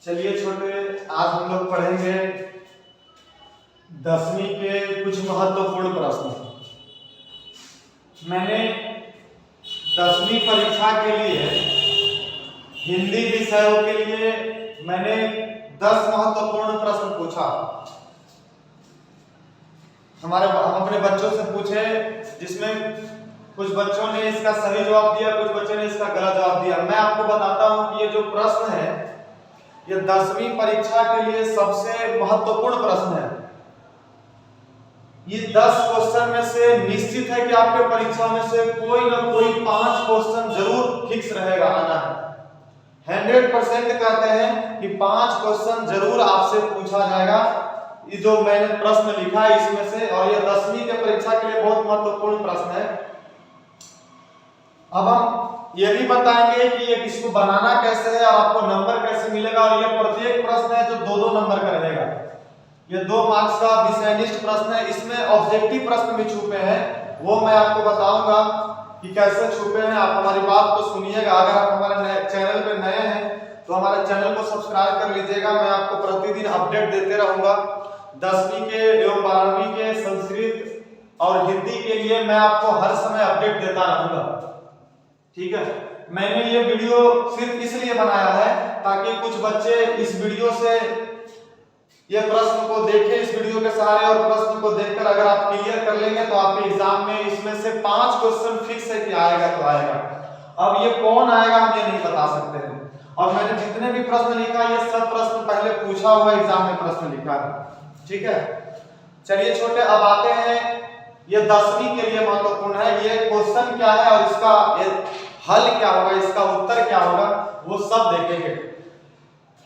चलिए छोटे, आज हम लोग पढ़ेंगे 10वीं के कुछ महत्वपूर्ण प्रश्न। मैंने 10वीं परीक्षा के लिए हिंदी विषयों के लिए मैंने 10 महत्वपूर्ण प्रश्न पूछा। हम अपने बच्चों से पूछे, जिसमें कुछ बच्चों ने इसका सही जवाब दिया, कुछ बच्चों ने इसका गलत जवाब दिया। मैं आपको बताता हूं कि ये जो प्रश्न है ये 10वीं परीक्षा के लिए सबसे महत्वपूर्ण प्रश्न है। ये 10 क्वेश्चन में से निश्चित है कि आपके परीक्षा में से कोई ना कोई 5 क्वेश्चन जरूर फिक्स रहेगा, आना है। 100% कहते हैं कि 5 क्वेश्चन जरूर आपसे पूछा जाएगा। ये जो मैंने प्रश्न लिखा है इसमें से, और ये 10वीं के परीक्षा के लिए बहुत महत्वपूर्ण प्रश्न है। अब हम ये भी बताएंगे कि ये इसको बनाना कैसे है और आपको नंबर कैसे मिलेगा। और ये प्रत्येक प्रश्न है जो 2-2 नंबर का रहेगा। ये 2 मार्क्स का विषयनिष्ठ प्रश्न है। इसमें ऑब्जेक्टिव प्रश्न भी छुपे हैं, वो मैं आपको बताऊंगा कि कैसे छुपे हैं। आप हमारी बात को सुनिएगा। अगर आप हमारे चैनल पे नए हैं तो हमारे चैनल को सब्सक्राइब कर लीजिएगा। मैं आपको प्रतिदिन अपडेट देते रहूंगा। 10वीं के एवं 12वीं के संस्कृत और हिंदी के लिए मैं आपको हर समय अपडेट देता रहूंगा, ठीक है। मैंने ये वीडियो सिर्फ इसलिए बनाया है ताकि कुछ बच्चे इस वीडियो से ये प्रश्न को देखें, इस वीडियो के सहारे, और प्रश्न को देखकर अगर आप क्लियर कर लेंगे तो आपके एग्जाम में इसमें से 5 क्वेश्चन फिक्स है कि आएगा तो आएगा। अब ये कौन आएगा हम ये नहीं बता सकते हैं। और मैंने जितने भी प्रश्न लिखा ये सब प्रश्न पहले पूछा हुआ एग्जाम में प्रश्न लिखा है, ठीक है। चलिए छोटे, अब आते हैं ये 10वीं के लिए महत्वपूर्ण है। ये क्वेश्चन क्या है और इसका हल क्या होगा, इसका उत्तर क्या होगा, वो सब देखेंगे।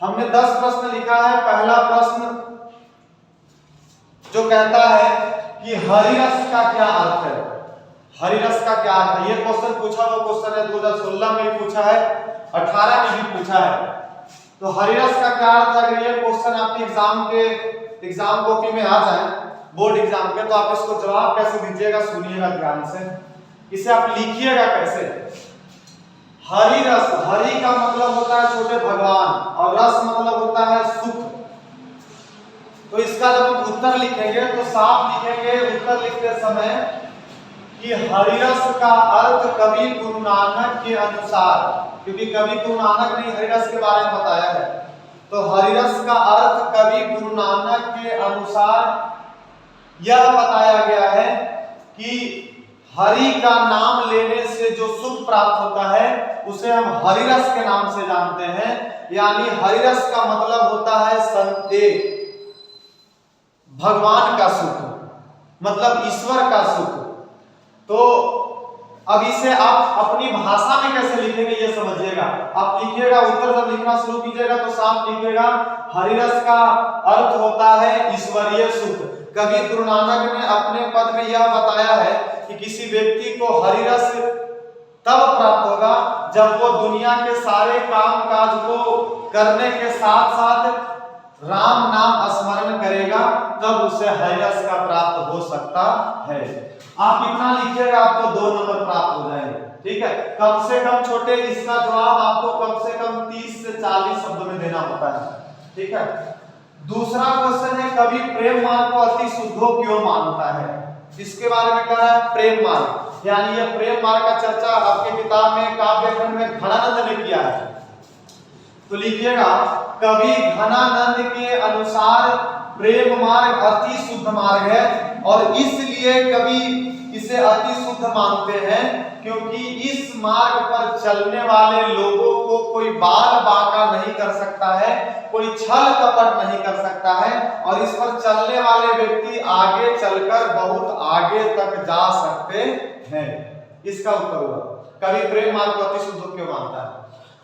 हमने 10 प्रश्न लिखा है। पहला प्रश्न जो कहता है कि हरिरस का क्या अर्थ है। हरिरस का क्या अर्थ है, ये क्वेश्चन पूछा हुआ क्वेश्चन है। 2016 में भी पूछा है, 18 में भी पूछा है। तो हरिरस का क्या अर्थ है, अगर ये क्वेश्चन आपके एग्जाम कॉपी में आ जाए बोर्ड एग्जाम के, तो आप इसको जवाब कैसे दीजिएगा, सुनिएगा ध्यान से। इसे आप लिखिएगा कैसे। हरिरस, हरि का मतलब होता है छोटे भगवान, और रस मतलब होता है सुख। तो इसका जब हम उत्तर लिखेंगे तो साफ लिखेंगे उत्तर लिखते समय कि हरिरस का अर्थ कवि गुरु नानक के अनुसार, क्योंकि कवि गुरु नानक ने हरिरस के बारे में बताया है, तो हरिरस का अर्थ कवि गुरु नानक के अनुसार यह बताया गया है कि हरि का नाम लेने से जो सुख प्राप्त होता है उसे हम हरिरस के नाम से जानते हैं। यानी हरिरस का मतलब होता है भगवान का सुख, मतलब ईश्वर का सुख। तो अब इसे आप अपनी भाषा में कैसे लिखेंगे ये समझिएगा। आप लिखिएगा, उत्तर जब लिखना शुरू कीजिएगा तो साफ लिखिएगा हरिरस का अर्थ होता है ईश्वरीय सुख। कवि गुरु नानक ने अपने पद में यह बताया है कि किसी व्यक्ति को हरिरस तब प्राप्त होगा जब वो दुनिया के सारे काम काज को करने के साथ साथ राम नाम स्मरण करेगा, तब उसे हरिरस का प्राप्त हो सकता है। आप इतना लिखिएगा, आपको 2 नंबर प्राप्त हो जाएंगे, ठीक है। कम से कम छोटे इसका जवाब आपको कम से कम 30 से 40 शब्दों में देना होता है, ठीक है। दूसरा क्वेश्चन है, कवि प्रेम मार्ग को अति शुद्धो क्यों मानता है। इसके बारे में कह रहा है प्रेम मार्ग, यानी यह प्रेम मार्ग का चर्चा आपके किताब में काव्यखंड में घनानंद ने किया है। तो लिखिएगा कवि घनानंद के अनुसार प्रेम मार्ग अति शुद्ध मार्ग है, और इसलिए कवि इसे अति शुद्ध मानते हैं क्योंकि इस मार्ग पर चलने वाले लोगों को कोई बाल बांका नहीं कर सकता है, कोई छल कपट नहीं कर सकता है, और इस पर चलने वाले व्यक्ति आगे चलकर बहुत आगे तक जा सकते हैं। इसका उत्तर हुआ कवि प्रेम मार्ग को अति शुद्ध क्यों मानता है।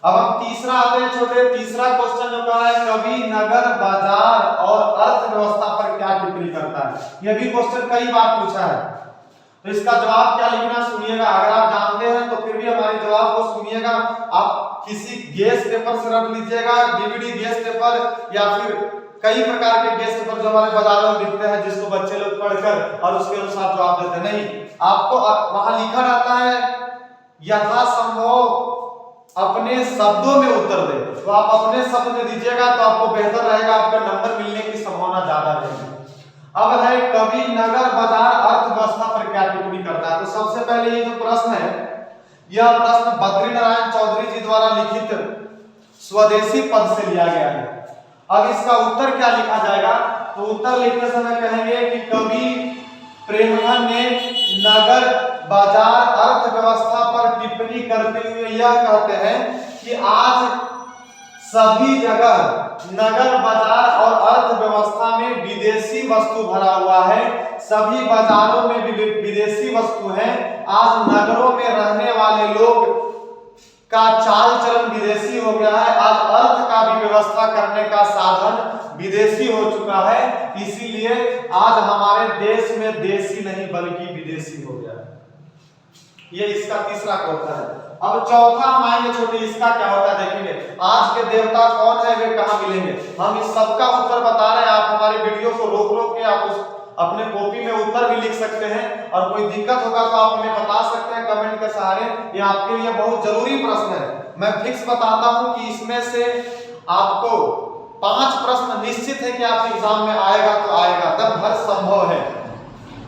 अब हम तीसरा आते हैं छोटे। तीसरा क्वेश्चन जो कहा है, कवि नगर बाजार और अर्थव्यवस्था पर क्या टिप्पणी करता है। यह भी क्वेश्चन कई बार पूछा है। तो इसका जवाब क्या लिखना सुनिएगा। अगर आप जानते हैं तो फिर भी हमारे जवाब को सुनिएगा। आप किसी गैस पेपर से रख लीजिएगा, डीवीडी गैस पेपर, या फिर कई प्रकार के गैस पेपर जो हमारे बाजारों में बिकते हैं, जिसको बच्चे लोग पढ़कर और उसके अनुसार जवाब देते नहीं। आपको वहां लिखा रहता है यथासंभव अपने शब्दों में उत्तर दे। तो आप अपने शब्द में दीजिएगा तो आपको बेहतर रहेगा, आपका नंबर मिलने की संभावना ज्यादा रहेगी। अब है कवि नगर बाजार अर्थव्यवस्था पर क्या टिप्पणी करता है। तो सबसे पहले ये जो प्रश्न है, यह प्रश्न बद्री नारायण चौधरी जी द्वारा लिखित स्वदेशी पद से लिया गया है। अब इसका उत्तर क्या लिखा जाएगा, तो उत्तर लिखते समय कहेंगे कि कवि प्रेमधन ने नगर बाजार अर्थव्यवस्था पर टिप्पणी करते हुए यह कहते हैं कि आज सभी जगह नगर बाजार और अर्थव्यवस्था में विदेशी वस्तु भरा हुआ है। सभी बाजारों में भी विदेशी वस्तु है। आज नगरों में रहने वाले लोग का चाल चलन विदेशी हो गया है। आज अर्थ का भी व्यवस्था करने का साधन विदेशी हो चुका है। इसीलिए आज हमारे देश में देशी नहीं बल्कि विदेशी हो गया है। ये इसका तीसरा क्वेश्चन है। अब चौथा हम आएंगे छोटे, इसका क्या होता है देखेंगे। आज के देवता कौन है, वे कहाँ मिलेंगे। हम इस सबका उत्तर बता रहे हैं। आप हमारे वीडियो को रोक रोक के आप उस अपने कॉपी में उत्तर भी लिख सकते हैं, और कोई दिक्कत होगा तो आप हमें बता सकते हैं कमेंट के सहारे। ये आपके लिए बहुत जरूरी प्रश्न है। मैं फिक्स बताता हूं कि इसमें से आपको 5 प्रश्न निश्चित है कि आपके एग्जाम में आएगा तो आएगा, तब हर संभव है,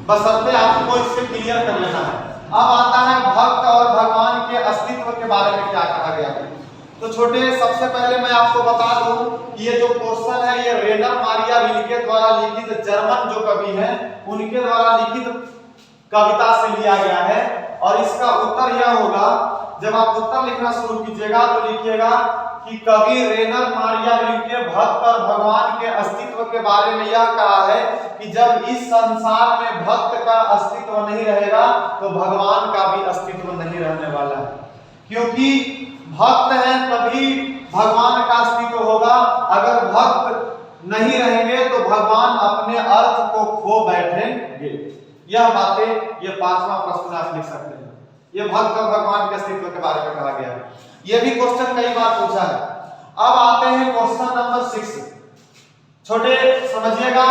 बशर्ते आपको इससे क्लियर कर लेना है। अब आता है भक्त और भगवान के अस्तित्व के बारे में क्या कहा गया है। तो छोटे, सबसे पहले मैं आपको बता दूं कि ये जो क्वेश्चन है ये रेनर मारिया रिल्के द्वारा लिखित जर्मन जो कवि हैं उनके द्वारा लिखित कविता से लिया गया है। और इसका उत्तर यह होगा, जब आप उत्तर लिखना शुरू कीजिएगा तो लिखिएगा कि कवि रेनर मारिया रिल्के भक्त और भगवान के अस्तित्व के बारे में यह कहा है कि जब इस संसार में भक्त का अस्तित्व नहीं रहेगा तो भगवान का भी अस्तित्व नहीं रहने वाला है। क्योंकि भक्त हैं तभी भगवान का अस्तित्व होगा। अगर भक्त नहीं रहेंगे तो भगवान अपने अर्थ को खो बैठेंगे। यह बातें, ये 5वां प्रश्न आप लिख सकते हैं। ये भक्त और भगवान के अस्तित्व के बारे में कहा गया है। ये भी क्वेश्चन कई बार पूछा है। अब आते हैं क्वेश्चन नंबर 6। छोटे समझिएगा,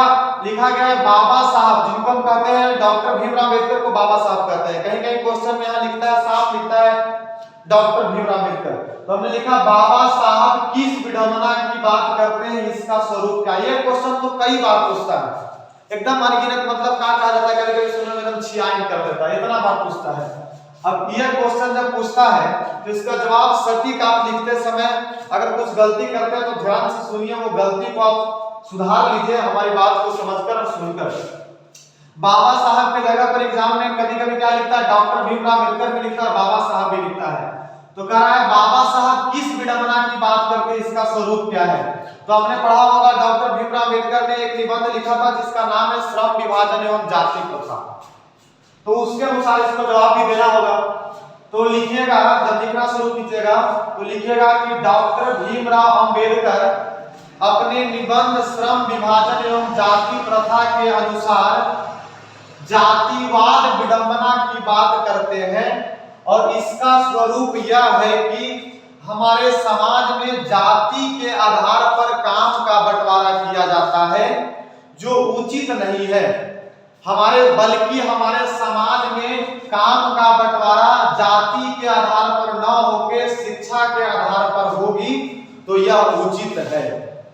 लिखा गया है बाबा साहब, जिनको हम कहते हैं डॉक्टर भीमराव अम्बेडकर को बाबा साहब कहते हैं। कहीं कहीं क्वेश्चन में यहाँ लिखता है, साफ लिखता है डॉक्टर भीमराव अम्बेडकर। तो हमने लिखा बाबा साहब किस विडंबना की बात करते हैं, इसका स्वरूप क्या। ये क्वेश्चन तो कई बार पूछता है, एकदम अनगिनत, मतलब क्या कहा जाता है, कभी-कभी सुनने में एकदम छियाइन कर देता है, इतना बार पूछता है। अब यह क्वेश्चन जब पूछता है तो इसका जवाब सटीक आप लिखते समय अगर कुछ गलती करते हैं तो ध्यान से सुनिए, वो गलती को आप सुधार लीजिए हमारी बात को समझकर और सुनकर। बाबा साहब के जगह पर एग्जाम में कभी-कभी क्या लिखता है, डॉक्टर भीमराव अम्बेडकर भी लिखता है, बाबा साहब भी लिखता है। तो कह रहा है बाबा साहब किस विडंबना की बात करते हैं, इसका स्वरूप क्या है। तो आपने पढ़ा होगा डॉक्टर भीमराव अम्बेडकर ने एक निबंध लिखा था जिसका नाम है श्रम विभाजन एवं जाति प्रथा। तो उसके अनुसार इसको जवाब भी देना होगा। तो लिखिएगा, जब लिखना शुरू कीजिएगा तो लिखिएगा कि डॉक्टर भीमराव अम्बेडकर अपने निबंध श्रम विभाजन एवं जाति प्रथा के अनुसार जातिवाद विडंबना की बात करते हैं। और इसका स्वरूप यह है कि हमारे समाज में जाति के आधार पर काम का बंटवारा किया जाता है जो उचित नहीं है। बल्कि हमारे समाज में काम का बंटवारा जाति के आधार पर न होकर शिक्षा के आधार पर होगी तो यह उचित है।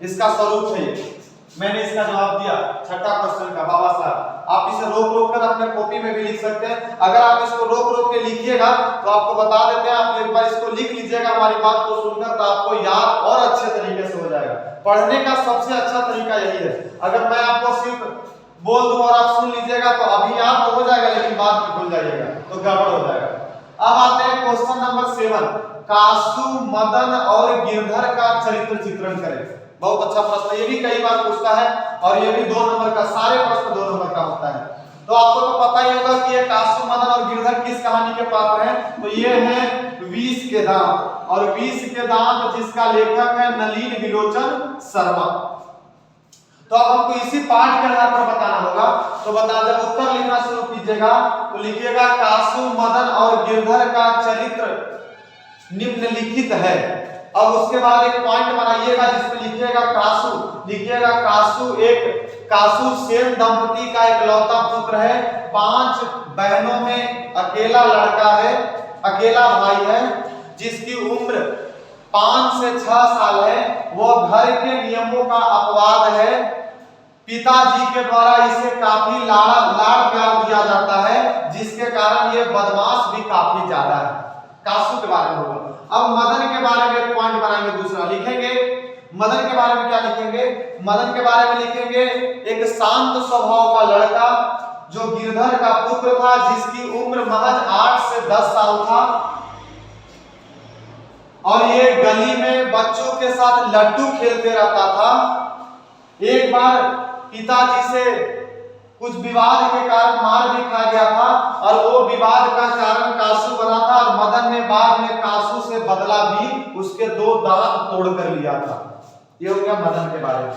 इसका स्वरूप है ये। मैंने इसका जवाब दिया 6ठा क्वेश्चन का, बाबा साहब। आप इसे रोक रोक कर अपने कॉपी में भी लिख सकते हैं। अगर आप इसको रोक रोक के लिखिएगा तो आपको बता देते हैं, आप एक बार इसको लिख लीजिएगा हमारी बात को सुनकर, तो आपको याद और अच्छे तरीके से हो जाएगा। पढ़ने का सबसे अच्छा तरीका यही है। अगर मैं आपको सिर्फ बोल दूं और आप सुन लीजिएगा तो अभी याद तो हो जाएगा, लेकिन बाद में भूल जाइएगा तो गड़बड़ हो जाएगा। अब आते हैं क्वेश्चन नंबर 7। कासु, मदन और गिरधर का चरित्र चित्रण करें। बहुत अच्छा प्रश्न, ये भी कई बार पूछता है और ये भी 2 नंबर का, सारे प्रश्न 2 नंबर का होता है। तो आपको तो पता ही होगा कि ये कासु, मदन और गिरधर किस कहानी के पात्र हैं। तो ये है विष के दांत, और विष के दांत जिसका लेखक है नलिन विलोचन शर्मा। तो अब हमको इसी पाठ के आधार पर बताना होगा। तो बता, जब उत्तर लिखना शुरू कीजिएगा तो लिखिएगा कासु, मदन और गिरधर का चरित्र निम्नलिखित है। अब उसके बाद एक पॉइंट बनाइएगा जिसमें लिखिएगा कासु। लिखिएगा कासु सेन दंपति का इकलौता पुत्र है। 5 बहनों में अकेला लड़का है, अकेला भाई है। जिसकी उम्र 5 से 6 साल है, वह घर के नियमों का अपवाद है। पिताजी के द्वारा इसे काफी लाड़ प्यार दिया जाता है, जिसके कारण ये बदमाश भी काफी ज्यादा है। कासू के बारे में होगा। अब मदन के बारे में एक पॉइंट बनाएंगे, दूसरा लिखेंगे। मदन के बारे में क्या लिखेंगे? मदन के बारे में लिखेंगे एक शांत स्वभाव का लड़का जो गिरधर का पुत्र था, जिसकी उम्र महज 8 से 10 साल था, और ये गली में बच्चों के साथ लड्डू खेलते रहता था। एक बार पिताजी से कुछ विवाद के कारण मार भी खा गया था, और वो विवाद का कारण कासू बना था, और मदन ने बाद में कासू से बदला भी उसके 2 दांत तोड़ कर लिया था। ये हो गया मदन के बारे में।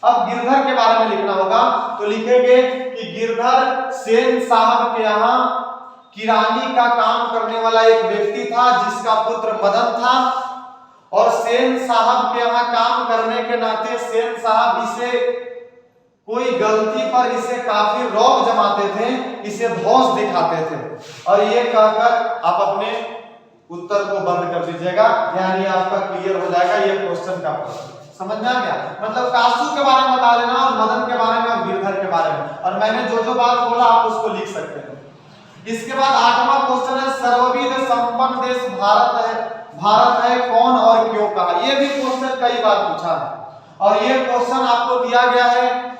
अब गिरधर के बारे में लिखना होगा, तो लिखेंगे कि गिरधर सेन साहब के यहाँ किरानी का काम करने वाला एक व्यक्ति था, जिसका पुत्र मदन था, और सेन साहब के यहाँ काम करने के नाते सेन साहब इसे कोई गलती पर इसे काफी रौब जमाते थे, इसे धौंस दिखाते थे। और ये कहकर आप अपने उत्तर को बंद कर दीजिएगा, यानी आपका क्लियर हो जाएगा ये क्वेश्चन का प्रश्न। समझ में आ गया? मतलब कासू के बारे में बता देना, और मदन के बारे में और गिरधर के बारे में, और मैंने जो जो बात बोला आप उसको लिख सकते हैं। इसके बाद 8वां क्वेश्चन है, सर्वविध संपन्न देश भारत है कौन और क्यों कहा? ये भी क्वेश्चन कई बार पूछा है, और ये क्वेश्चन आपको दिया गया है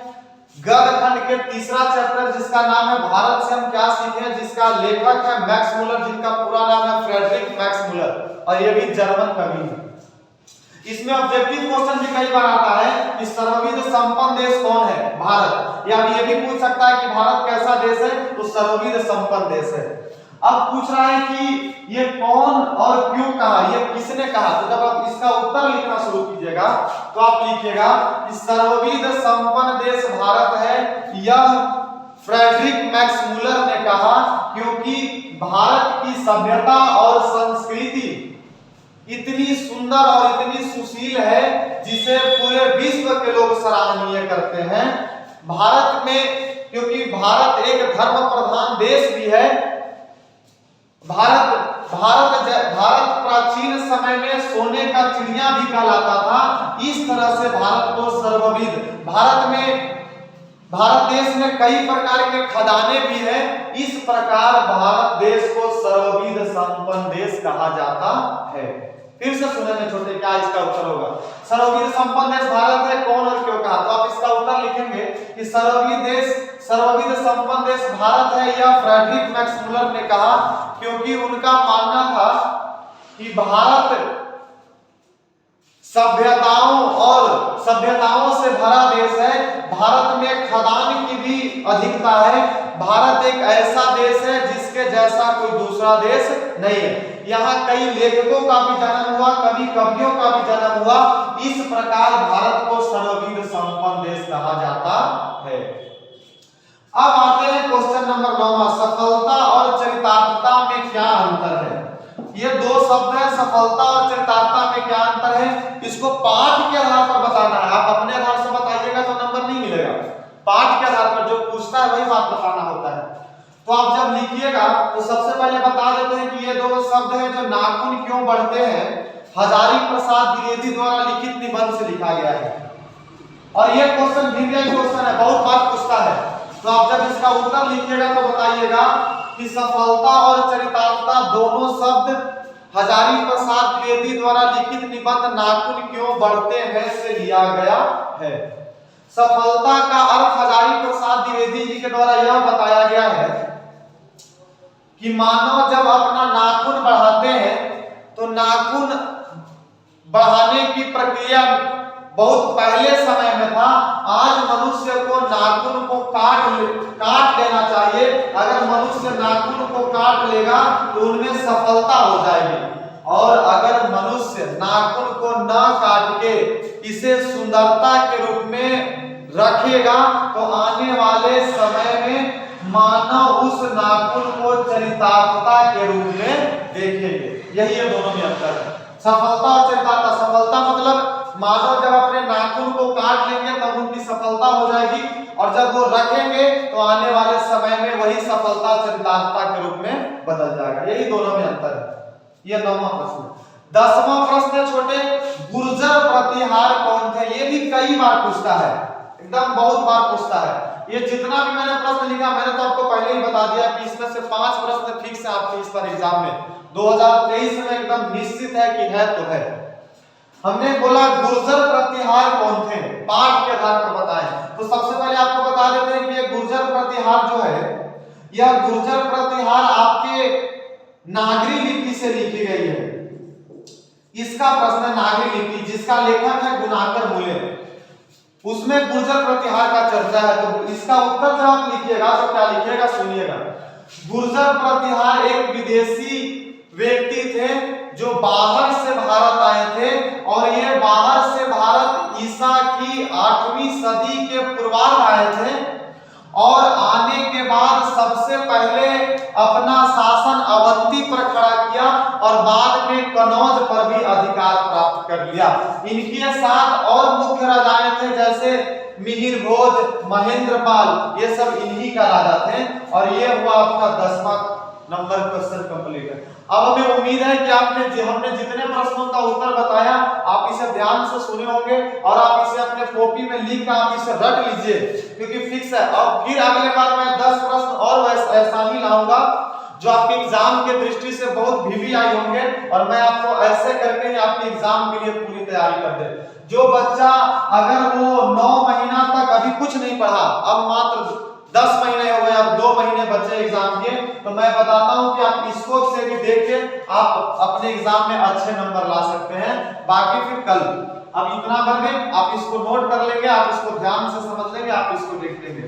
गद्य खंड के 3रा चैप्टर, जिसका नाम है भारत से हम क्या सीखे, जिसका लेखक है मैक्स मुलर, जिनका पूरा नाम है फ्रेडरिक मैक्स मुलर, और ये भी जर्मन कवि है। इसमें ऑब्जेक्टिव क्वेश्चन भी कई बार आता है कि सर्वविध संपन्न देश कौन है? भारत। या ये भी पूछ सकता है कि भारत कैसा देश है, तो सर्वविध संपन्न देश है। अब पूछ रहा है कि ये कौन और क्यों कहा, ये किसने कहा? तो जब आप इसका उत्तर लिखना शुरू कीजिएगा तो आप लिखिएगा कि सर्वविध संपन्न देश भारत है, यह फ्रेडरिक मैक्स मुलर ने कहा, क्योंकि भारत की सभ्यता और संस्कृति इतनी सुंदर और इतनी सुशील है, जिसे पूरे विश्व के लोग सराहनीय करते हैं। भारत में, क्योंकि भारत एक धर्म प्रधान देश भी है, भारत प्राचीन समय में सोने का चिड़िया भी कहलाता था। इस तरह से भारत को सर्वविध, भारत देश में कई प्रकार के खदाने भी हैं, इस प्रकार भारत देश को सर्वविध संपन्न देश कहा जाता है। फिर से सुनेंगे छोटे, क्या इसका उत्तर होगा? सर्वविध संपन्न देश भारत है कौन और क्यों कहा? तो आप इसका उत्तर लिखेंगे कि सर्वविध संपन्न देश भारत है, यह फ्रेडरिक मैक्स मुलर ने कहा, क्योंकि उनका मानना था कि भारत सभ्यताओं से भरा देश है, भारत में खदान की भी अधिकता है, भारत एक ऐसा देश है जिसके जैसा कोई दूसरा देश नहीं है। यहाँ कई लेखकों का भी जन्म हुआ, कभी कवियों का भी जन्म हुआ, इस प्रकार भारत को सर्वविध संपन्न देश कहा जाता है। अब आते हैं क्वेश्चन नंबर 9, सफलता और चरितार्थता में क्या अंतर है? ये 2 शब्द है, सफलता और चरितार्थता में क्या अंतर है, इसको पाठ के आधार पर बताना है। आप अपने आधार से बताइएगा तो नंबर नहीं मिलेगा, पाठ के आधार पर जो पूछता है वही बात बताना होता है। तो आप जब लिखिएगा तो सबसे पहले बता देते हैं कि ये 2 शब्द हैं जो नाखून क्यों बढ़ते हैं, हजारी प्रसाद द्विवेदी द्वारा लिखित निबंध से लिखा गया है। और ये क्वेश्चन क्वेश्चन है, बहुत बार पूछता है। तो आप जब इसका उत्तर लिखिएगा तो बताइएगा कि सफलता और चरितार्थता दोनों शब्द हजारी प्रसाद द्विवेदी द्वारा लिखित निबंध नाखून क्यों बढ़ते हैं से लिया गया है। सफलता का अर्थ हजारी प्रसाद द्विवेदी जी के द्वारा यह बताया गया है कि मानव जब अपना नाखून बढ़ाते हैं तो नाखून बढ़ाने की प्रक्रिया बहुत पहले समय में था। आज मनुष्य को नाखून को काट लेना चाहिए। अगर मनुष्य नाखून को काट लेगा तो उनमें सफलता हो जाएगी, और अगर मनुष्य नाखून को न काट के इसे सुंदरता के रूप में रखेगा तो आने वाले समय में मानव उस नाखून को चरितार्थता के रूप में देखेंगे। यही है दोनों में अंतर है, सफलता और चरितार्थता। सफलता मतलब मानव जब अपने नाखून को काट लेंगे तब उनकी सफलता हो जाएगी, और जब वो रखेंगे तो आने वाले समय में वही सफलता चरितार्थता के रूप में बदल जाएगा। यही दोनों में अंतर है। ये 9वां प्रश्न। 10वां प्रश्न है छोटे, गुर्जर प्रतिहार कौन थे? ये भी कई बार पूछता है, एकदम बहुत बार पूछता है। ये जितना भी मैंने प्रश्न लिखा मैंने तो आपको पहले ही बता दिया कि इसमें से 5 प्रश्न फिक्स है आपके इस पर एग्जाम में 2023 में एकदम निश्चित है कि है तो है। हमने बोला गुर्जर प्रतिहार कौन थे, पाठ के आधार पर बताएं। तो सबसे पहले आपको बता देते हैं कि ये गुर्जर प्रतिहार जो है, यह गुर्जर प्रतिहार आपके नागरी लिपि से लिखी गई है। इसका प्रश्न है नागरी लिपि, जिसका लेखक है गुणाकर मूले, उसमें गुर्जर प्रतिहार का चर्चा है। तो इसका उत्तर जब आप लिखिएगा तो क्या लिखिएगा सुनिएगा। गुर्जर प्रतिहार एक विदेशी व्यक्ति थे जो बाहर से भारत आए थे, और ये बाहर से भारत ईसा की 8वीं सदी के पूर्वार्ध आए थे, और आने के बाद सबसे पहले अपना शासन अवंती पर खड़ा किया और बाद में कनौज पर भी अधिकार प्राप्त कर लिया। इनके साथ और मुख्य राजाएं थे जैसे मिहिर भोज, महेंद्रपाल, ये सब इन्हीं का राजा थे। और ये हुआ आपका 10वां नंबर क्वेश्चन कंप्लीट है। अब हमें उम्मीद है कि हमने जितने प्रश्नों का उत्तर बताया आप इसे ध्यान से सुने होंगे और आप इसे अपने कॉपी में लिख कर आप इसे रट लीजिए, क्योंकि फिक्स है। अब फिर अगले बार मैं 10 प्रश्न और ऐसा ही लाऊंगा जो आपके एग्जाम के दृष्टि से बहुत वीवीआई होंगे, और मैं आपको ऐसे करके ही आपके एग्जाम के लिए पूरी तैयारी कर दे। जो बच्चा अगर वो 9 महीना तक अभी कुछ नहीं पढ़ा, अब मात्र 10 महीने हो गए, अब 2 महीने बचे एग्जाम के, तो मैं बताता हूं कि आप इसको से भी देख के आप अपने एग्जाम में अच्छे नंबर ला सकते हैं। बाकी फिर कल, अब इतना भर में आप इसको नोट कर लेंगे, आप इसको ध्यान से समझ लेंगे, आप इसको देख लेंगे।